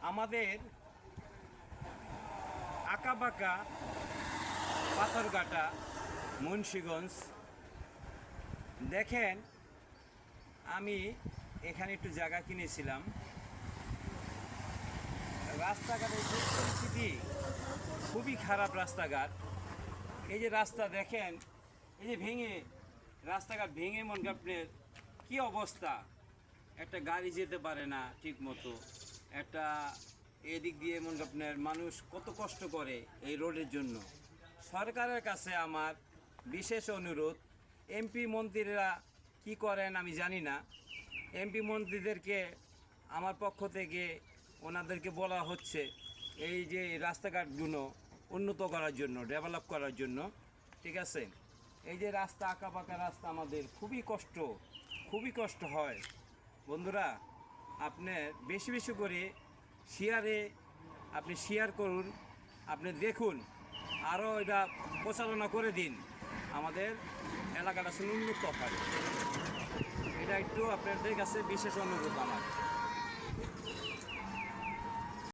আমাদের আঁকাবাঁকা পাথরঘাটা মুন্সিগঞ্জ দেখেন, আমি এখানে একটু জায়গা কিনেছিলাম। রাস্তাঘাটের যে পরিস্থিতি, খুবই খারাপ রাস্তাঘাট। এই যে রাস্তা দেখেন, এই যে রাস্তাঘাট ভেঙে মনে আপনার কী অবস্থা, একটা গাড়ি যেতে পারে না ঠিক মতো, একটা এদিক দিয়ে মনে আপনার মানুষ কত কষ্ট করে এই রোডের জন্য। সরকারের কাছে আমার বিশেষ অনুরোধ, এমপি মন্ত্রীরা কি করেন আমি জানি না, এমপি মন্ত্রীদেরকে আমার পক্ষ থেকে ওনাদেরকে বলা হচ্ছে এই যে রাস্তাঘাটগুলো উন্নত করার জন্য, ডেভেলপ করার জন্য, ঠিক আছে। এই যে রাস্তা, আঁকাবাঁকা রাস্তা, আমাদের খুবই কষ্ট হয়। বন্ধুরা, আপনি বেশি বেশি করে আপনি শেয়ার করুন, আপনি দেখুন, আরও এটা প্রচারণা করে দিন, আমাদের এলাকাটা শুনে উন্নত হয়। এটা একটু আপনাদের কাছে বিশেষ অনুরোধ আমার।